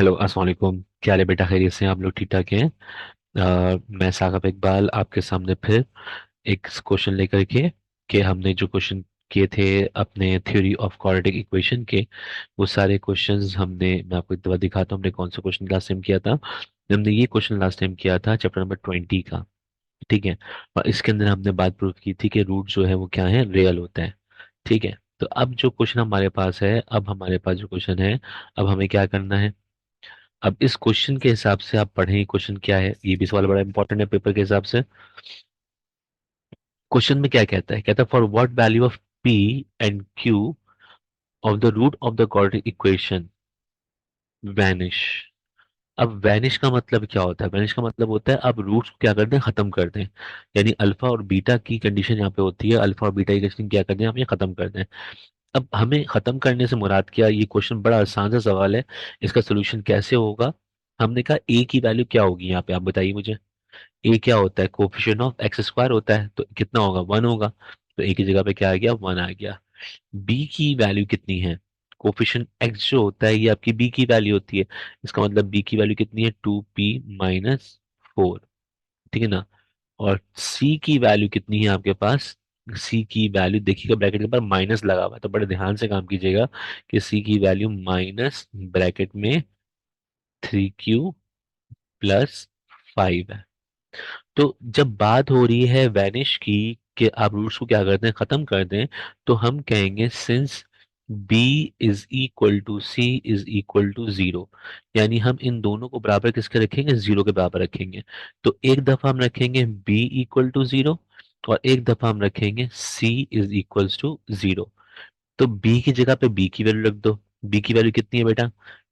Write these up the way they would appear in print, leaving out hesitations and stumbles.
Hello, अस्सलाम वालेकुम। क्या हाल है बेटा? खैरियत से हैं? आप लोग ठीक ठाक हैं? मैं साकिब इकबाल आपके सामने फिर एक क्वेश्चन लेकर के हमने जो क्वेश्चन किए थे अपने थ्योरी ऑफ क्वाड्रेटिक इक्वेशन के, वो सारे क्वेश्चंस मैं आपको एक दफा दिखाता हूँ हमने कौन सा क्वेश्चन लास्ट टाइम किया था। हमने ये क्वेश्चन लास्ट टाइम किया था चैप्टर नंबर 20 का। ठीक है। और इसके अंदर हमने बात प्रूव की थी कि रूट जो है वो क्या है, रियल होता है। ठीक है। तो अब जो क्वेश्चन हमारे पास है, अब हमारे पास जो क्वेश्चन है, अब हमें क्या करना है। अब इस क्वेश्चन के हिसाब से आप पढ़ें क्वेश्चन क्या है, ये भी सवाल बड़ा इंपॉर्टेंट है पेपर के हिसाब से। क्वेश्चन में क्या कहता है? कहता है for what value of P and Q of the root of the quadratic equation vanish. अब वैनिश का मतलब क्या होता है? वैनिश का मतलब होता है अब रूट्स को क्या कर दें, खत्म कर दें। यानी अल्फा और बीटा की कंडीशन यहाँ पे होती है, अल्फा और बीटा की कंडीशन क्या कर दें, हम ये खत्म कर दें। अब हमें खत्म करने से मुराद क्या? ये क्वेश्चन बड़ा आसान सा सवाल है। इसका सोल्यूशन कैसे होगा? हमने कहा ए की वैल्यू क्या होगी यहाँ पे, आप बताइए मुझे। ए क्या होता है? कोफिशिएंट ऑफ एक्स स्क्वायर होता है, तो कितना होगा? वन होगा। तो ए की जगह पे क्या आ गया? वन आ गया। बी की वैल्यू कितनी है? कोफिशिएंट एक्स जो होता है ये आपकी बी की वैल्यू होती है। इसका मतलब बी की वैल्यू कितनी है? 2p-4। ठीक है ना। और सी की वैल्यू कितनी है आपके पास? सी की वैल्यू देखिएगा, ब्रैकेट के ऊपर माइनस लगा हुआ है, तो बड़े ध्यान से काम कीजिएगा कि सी की वैल्यू माइनस ब्रैकेट में 3q+5 है। तो जब बात हो रही है वैनिश की कि आप रूट्स को क्या कर दें, खत्म कर दें, तो हम कहेंगे since b is equal to C is equal to zero, यानी हम इन दोनों को बराबर किसके रखेंगे? जीरो के बराबर रखेंगे। तो एक दफा हम रखेंगे b इक्वल टू जीरो, और एक दफा हम रखेंगे c is equal to zero. तो b की जगह पे b की वैल्यू रख दो। b की वैल्यू कितनी है बेटा?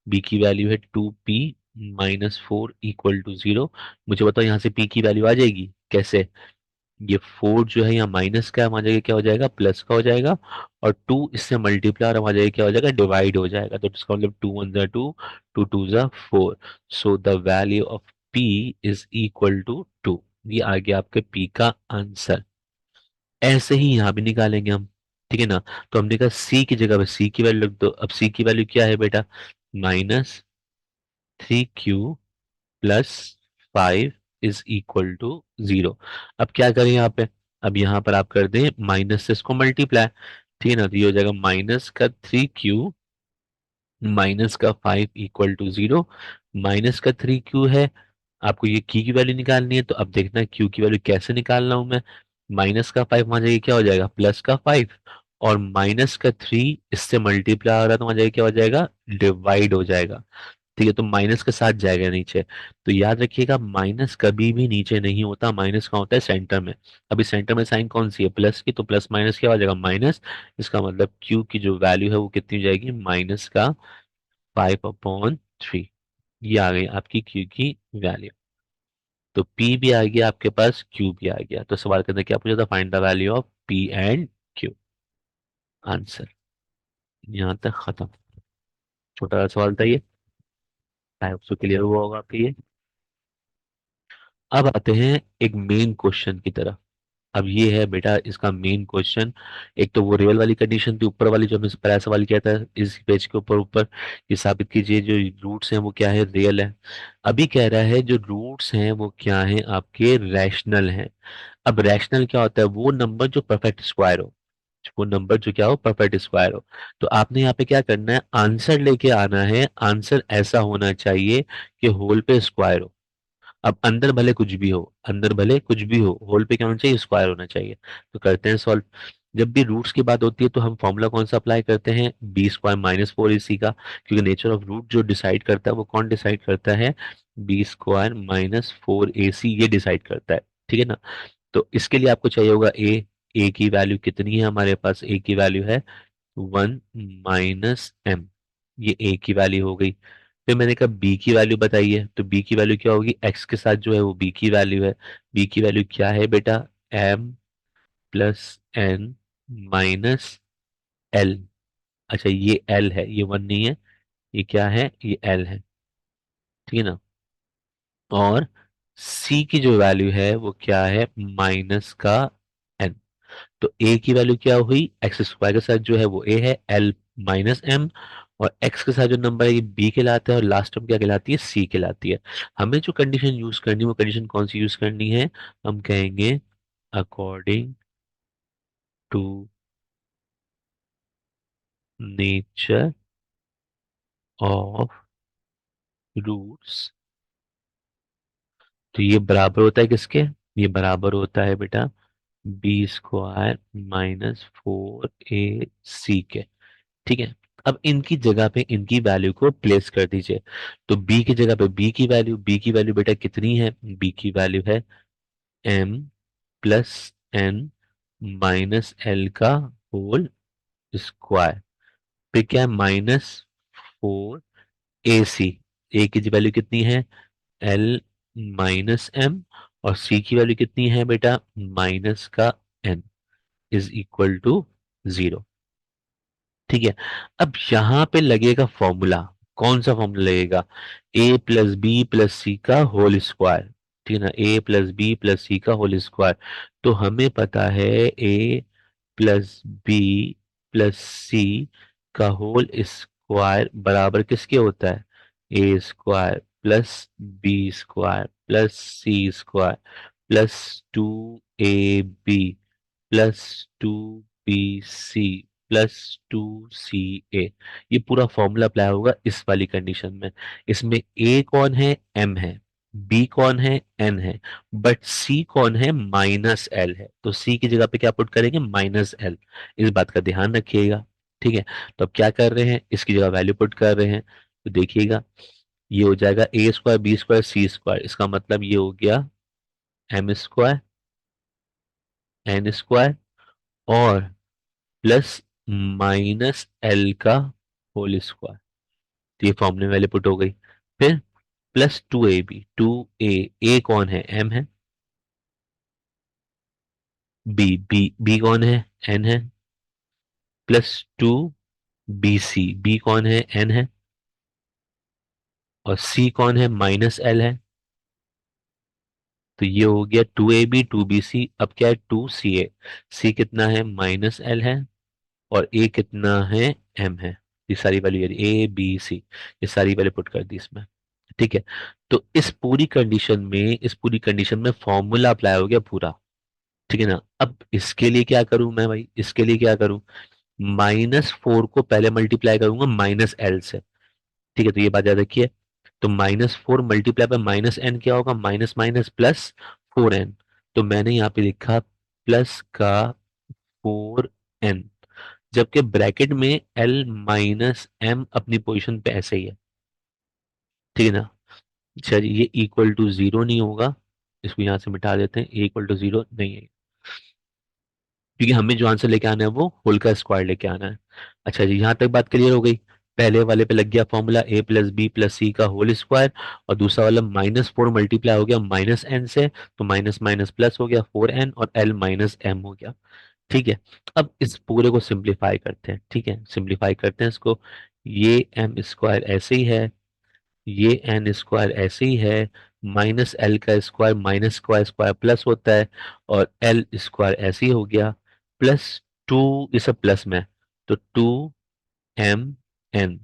b की वैल्यू है 2p-4 इक्वल टू जीरो। मुझे बताओ यहाँ से p की वैल्यू आ जाएगी कैसे? ये 4 जो है यहाँ माइनस का है, वहां जाके क्या हो जाएगा? प्लस का हो जाएगा। और 2 इससे मल्टीप्लाई, और वहां जाके क्या हो जाएगा? डिवाइड हो जाएगा। तो इसका मतलब 2 1 2, 2 2 4। So the value of p is equal to 2। ये आ गया आपके p का आंसर। ऐसे ही यहाँ भी निकालेंगे हम। ठीक है ना। तो हमने कहा c की जगह पे c की वैल्यू रख दो। अब c की वैल्यू क्या है बेटा? -3q+5 is equal to zero. अब क्या करें यहाँ पे? अब यहाँ पर आप कर दें माइनस से इसको मल्टीप्लाई। ठीक है ना। तो ये हो जाएगा -का 3q -का 5 इक्वल टू जीरो। -का 3q है। आपको ये की वैल्यू निकालनी है, तो अब देखना क्यू की वैल्यू कैसे निकालना हूं मैं। -का 5 वहां जाएगा क्या हो जाएगा? +का 5। और -का 3 इससे मल्टीप्लाई हो रहा है, तो वहां जाएगा क्या हो जाएगा? डिवाइड हो जाएगा। ठीक है। तो माइनस के साथ जाएगा नीचे। तो याद रखिएगा माइनस कभी भी नीचे नहीं होता, माइनस कहाँ होता है? सेंटर में। अभी सेंटर में साइन कौन सी है? प्लस की, तो प्लस माइनस क्या हो जाएगा? माइनस। इसका मतलब क्यू की जो वैल्यू है वो कितनी हो जाएगी? -का 5/3। ये आ गई आपकी क्यू की वैल्यू। तो P भी आ गया आपके पास, Q भी आ गया। तो सवाल के अंदर क्या पूछा था? Find the value of P and Q। Answer यहां तक खत्म। छोटा सा सवाल था ये। आई होप सो क्लियर हुआ होगा आपके ये। अब आते हैं एक मेन क्वेश्चन की तरफ। अब ये है बेटा इसका मेन क्वेश्चन। एक तो वो रियल वाली कंडीशन थी, ऊपर वाली जो हमने पहला सवाल किया था इस पेज के ऊपर ऊपर, ये साबित कीजिए जो रूट्स हैं वो क्या है? रियल है। अभी कह रहा है जो रूट्स हैं वो क्या है? आपके रैशनल हैं। अब रैशनल क्या होता है? वो नंबर जो परफेक्ट स्क्वायर हो। वो नंबर जो क्या हो? परफेक्ट स्क्वायर हो। तो आपने यहाँ पे क्या करना है? आंसर लेके आना है। आंसर ऐसा होना चाहिए कि होल पे स्क्वायर हो। अब अंदर भले कुछ भी हो, अंदर भले कुछ भी हो, होल पे क्या होना चाहिए? स्क्वायर होना चाहिए। तो करते हैं सॉल्व। जब भी रूट्स की बात होती है तो हम फॉर्मूला कौन सा अप्लाई करते हैं? b² - 4ac का। क्योंकि नेचर ऑफ रूट जो डिसाइड करता है वो कौन डिसाइड करता है? b² - 4ac ये डिसाइड करता है। ठीक है ना। तो इसके लिए आपको चाहिए होगा ए की वैल्यू कितनी है हमारे पास? ए की वैल्यू है 1 - m। ये ए की वैल्यू हो गई। फिर मैंने कहा बी की वैल्यू बताइए, तो बी की वैल्यू क्या होगी? एक्स के साथ जो है वो बी की वैल्यू है। बी की वैल्यू क्या है बेटा? m+n-l। अच्छा ये एल है, ये वन नहीं है। ये क्या है? ये एल है। ठीक है ना। और सी की जो वैल्यू है वो क्या है? -का n। तो ए की वैल्यू क्या हुई? एक्स स्क्वायर के साथ जो है वो ए है, एल -m। और x के साथ जो नंबर है ये b कहलाता है और लास्ट टर्म क्या कहलाती है, c कहलाती है। हमें जो कंडीशन यूज करनी है वो कंडीशन कौन सी यूज करनी है, हम कहेंगे according to nature of roots. तो ये बराबर होता है किसके, ये बराबर होता है बेटा बी स्क्वायर माइनस 4ac के। ठीक है। अब इनकी जगह पे इनकी वैल्यू को प्लेस कर दीजिए। तो b की जगह पे b की वैल्यू बेटा कितनी है, b की वैल्यू है m plus n minus L का होल स्क्वायर। फिर क्या है माइनस 4ac। ए की वैल्यू कितनी है, एल माइनस एम, और सी की वैल्यू कितनी है बेटा माइनस का एन, इज इक्वल टू 0। ठीक है। अब यहां पे लगेगा फॉर्मूला, कौन सा फॉर्मूला लगेगा, A plus B plus C का होल स्क्वायर। ठीक है ना, A plus B plus C का होल स्क्वायर। तो हमें पता है A plus B plus C का होल स्क्वायर बराबर किसके होता है, A square plus B square plus C square plus 2ab plus 2bc plus 2ca। ये पूरा फॉर्मूला अप्लाई होगा इस वाली कंडीशन में। इसमें a कौन है, m है, b कौन है, n है, बट c कौन है, माइनस l है। तो c की जगह पे क्या पुट करेंगे, माइनस l। इस बात का ध्यान रखिएगा। ठीक है। तो अब क्या कर रहे हैं, इसकी जगह वैल्यू पुट कर रहे हैं। तो देखिएगा ये हो जाएगा ए स्क्वायर बी स्क्वायर सी स्क्वायर, इसका मतलब ये हो गया एम स्क्वायर एन स्क्वायर और प्लस माइनस एल का होल स्क्वायर। तो ये फॉर्मूले में वैल्यू पुट हो गई। फिर प्लस 2ab, 2a कौन है, m है, b कौन है, n है, प्लस 2bc कौन है, n है, और c कौन है, माइनस l है। तो ये हो गया 2ab 2bc। अब क्या है 2ca, c कितना है, माइनस l है, और a कितना है, m है। ये सारी वैल्यू ए बी सी, ये सारी वैल्यू पुट कर दी इसमें। ठीक है। तो इस पूरी कंडीशन में फॉर्मूला अप्लाई हो गया पूरा। ठीक है ना। अब इसके लिए क्या करूं मैं भाई, इसके लिए क्या करूं, -4 को पहले मल्टीप्लाई करूंगा माइनस एल से। ठीक है, तो ये बात याद रखिए। तो -4 मल्टीप्लाई बाय माइनस एन क्या होगा, माइनस माइनस प्लस 4n। तो मैंने यहाँ पे लिखा प्लस का 4n, जबकि ब्रैकेट में एल माइनस एम अपनी पोजीशन पे ऐसे ही है। ठीक है ना। अच्छा जी, ये इक्वल टू 0 नहीं होगा, इसको यहां से मिटा देते हैं, इक्वल टू 0 नहीं है, क्योंकि हमें जो आंसर लेके आना है वो होल का स्क्वायर लेके आना है। अच्छा जी, यहां तक बात क्लियर हो गई। पहले वाले पे लग गया फॉर्मूला ए प्लस बी प्लस सी का होल स्क्वायर, और दूसरा वाला -4 मल्टीप्लाई हो गया माइनस एन से, तो माइनस माइनस प्लस हो गया 4n, और एल माइनस एम हो गया। ठीक है। अब इस पूरे को सिंप्लीफाई करते हैं। ठीक है, सिंप्लीफाई करते हैं इसको। ये एम स्क्वायर ऐसे ही है, ये एन स्क्वायर ऐसे ही है, माइनस एल का square minus square square plus होता है, और एल स्क्वायर ऐसे ही हो गया, प्लस 2, इसे प्लस में, तो 2m n।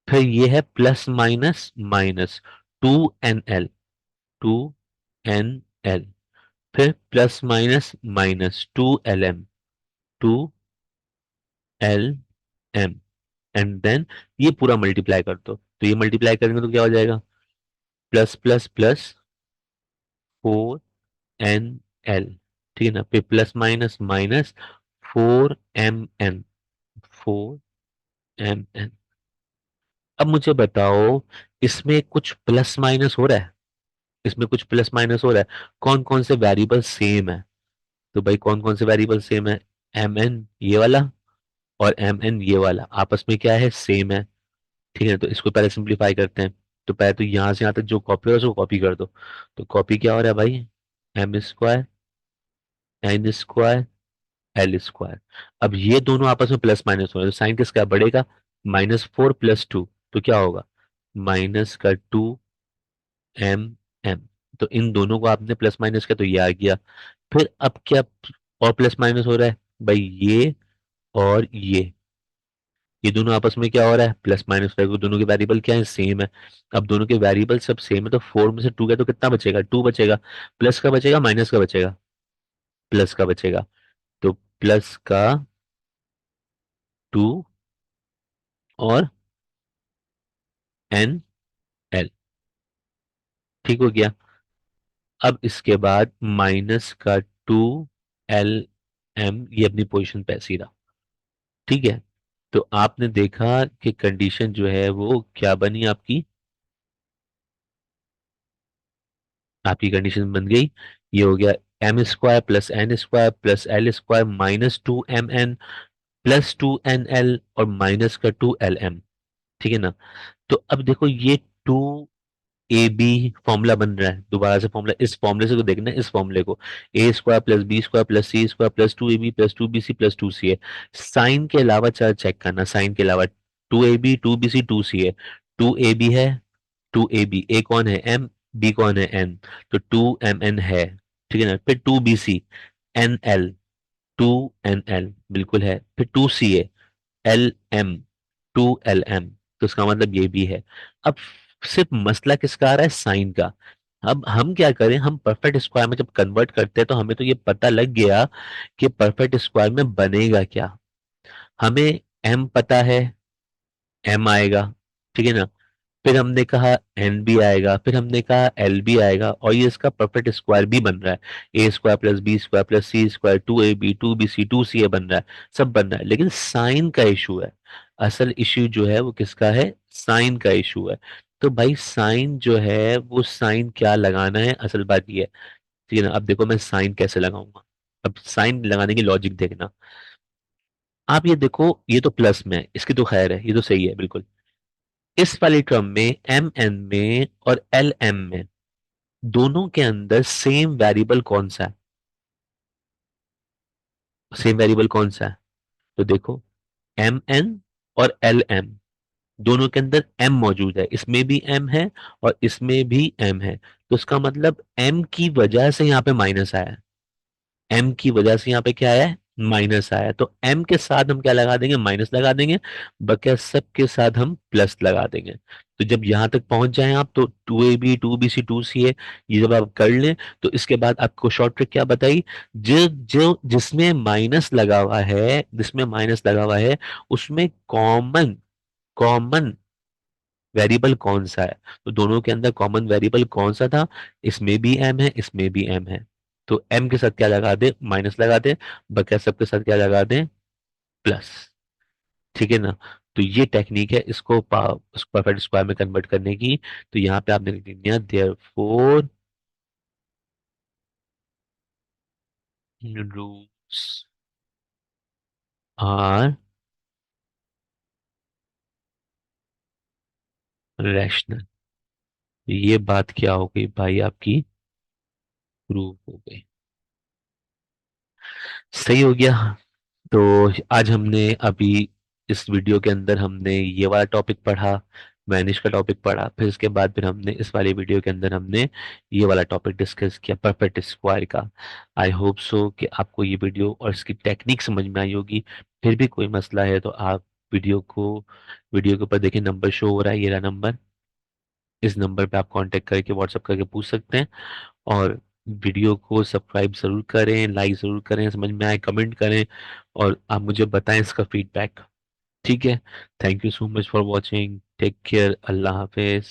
फिर ये है plus minus minus, 2nl, 2nl। फिर plus minus minus 2lm, 2lm। And then ये पूरा मल्टीप्लाई कर दो, तो ये मल्टीप्लाई करेंगे तो क्या हो जाएगा, प्लस प्लस प्लस 4nl। ठीक है ना, फिर plus minus minus 4mn, 4mn। अब मुझे बताओ, इसमें कुछ प्लस माइनस हो रहा है, इसमें कुछ प्लस माइनस हो रहा है, कौन कौन से वेरिएबल सेम है। तो भाई कौन कौन से वेरिएबल सेम है, mn ये वाला और mn ये वाला आपस में क्या है, सेम है। ठीक है, तो इसको पहले सिंप्लीफाई करते हैं। तो पहले तो यहां से यहां तक जो कॉपी हो उसको कॉपी कर दो। तो कॉपी क्या हो रहा है भाई, M square N square L square. अब ये दोनों आपस में प्लस माइनस हो रहे हैं, तो साइन किसका बढ़ेगा, -4 प्लस 2, तो क्या होगा, माइनस का 2m m। तो इन दोनों को आपने प्लस माइनस किया तो ये आ गया। फिर अब क्या और प्लस माइनस हो रहा है भाई, ये और ये, ये दोनों आपस में क्या हो रहा है, प्लस माइनस 5, दोनों के वेरिएबल क्या है, सेम है। अब दोनों के वेरिएबल सब सेम है तो 4 में से 2 गया तो कितना बचेगा, 2 बचेगा। प्लस का बचेगा, माइनस का बचेगा, प्लस का बचेगा। तो प्लस का 2 और एन एल, ठीक हो गया। अब इसके बाद माइनस का 2 LM, ये अपनी पोजीशन पे ऐसी रहा, ठीक है। तो आपने देखा कि कंडीशन जो है वो क्या बनी आपकी, आपकी कंडीशन बन गई। ये हो गया m² + n² + l² -2mn +2nl और -2lm, ठीक है ना। तो अब देखो ये 2ab फॉर्मूला बन रहा है, दोबारा से फॉर्मूला, इस फॉर्मूले से को देखना है, इस फॉर्मूले को a² + b² + c² +2ab +2bc +2ca। Sign के अलावा चार चेक करना, साइन के अलावा 2ab 2bc 2ca, 2ab है, 2ab, कौन है m, b कौन है n, तो 2mn है, ठीक है ना। फिर 2bc nl, 2nl बिल्कुल है, फिर 2ca lm, तो इसका मतलब ये भी है। अब सिर्फ मसला किसका आ रहा है, साइन का। अब हम क्या करें, हम परफेक्ट स्क्वायर में जब कन्वर्ट करते हैं तो हमें तो ये पता लग गया कि परफेक्ट स्क्वायर में बनेगा क्या। हमें m पता है, m आएगा, ठीक है ना। फिर हमने कहा एन भी आएगा, फिर हमने कहा एल भी आएगा, और ये इसका परफेक्ट स्क्वायर भी बन रहा है, a² + b² + c², 2ab 2bc 2ca बन रहा है, सब बन रहा है। लेकिन साइन का इशू है, असल इशू जो है वो किसका है, साइन का इशू है। तो भाई साइन जो है वो साइन क्या लगाना है, असल बात ये है, ठीक है ना। अब देखो मैं साइन कैसे लगाऊंगा, अब साइन लगाने की लॉजिक देखना। आप ये देखो, ये तो प्लस में है, इसकी तो खैर है, ये तो सही है बिल्कुल। इस वाली टर्म में एम एन में और एल एम में, दोनों के अंदर सेम वेरिएबल कौन सा है, सेम वेरिएबल कौन सा है, तो देखो एम एन और एल एम, दोनों के अंदर एम मौजूद है, इसमें भी एम है और इसमें भी एम है। तो इसका मतलब एम की वजह से यहाँ पे माइनस आया है, एम की वजह से यहाँ पे क्या आया है, माइनस आया है। तो एम के साथ हम क्या लगा देंगे, माइनस लगा देंगे, बकिया सब के साथ हम प्लस लगा देंगे। तो जब यहां तक पहुंच जाएं आप, तो 2ab 2bc 2ca ये जब आप कर लें, तो इसके बाद आपको शॉर्ट ट्रिक क्या बताई, जो जो जिसमें माइनस लगा हुआ है, जिसमें माइनस लगा हुआ है उसमें कॉमन कॉमन वेरिएबल कौन सा है। तो दोनों के अंदर कॉमन वेरिएबल कौन सा था, इसमें भी एम है, इसमें भी एम है। तो एम के साथ क्या लगा दे, माइनस लगा दे, बकिया सब के साथ क्या लगा दे, प्लस, ठीक है ना। तो ये टेक्निक है इसको परफेक्ट स्क्वायर में कन्वर्ट करने की। तो यहाँ पे आपने लिख दिया देयरफॉर रूट्स आर रैशनल। ये बात क्या हो गई भाई आपकी, प्रूव हो गई, सही हो गया। तो आज हमने अभी इस वीडियो के अंदर हमने ये वाला टॉपिक पढ़ा, वैनिश का टॉपिक पढ़ा, फिर इसके बाद फिर हमने इस वाली वीडियो के अंदर हमने ये वाला टॉपिक डिस्कस किया, परफेक्ट स्क्वायर का। आई होप सो कि आपको ये वीडियो और इसकी टेक्निक समझ में आई होगी। फिर भी कोई मसला है तो आप वीडियो के ऊपर देखिए, नंबर शो हो रहा है, ये रहा नंबर, इस नंबर पे आप कांटेक्ट करके व्हाट्सएप करके पूछ सकते हैं। और वीडियो को सब्सक्राइब जरूर करें, लाइक जरूर करें, समझ में आए कमेंट करें, और आप मुझे बताएं इसका फीडबैक, ठीक है। Thank you so much for watching, take care, Allah Hafiz.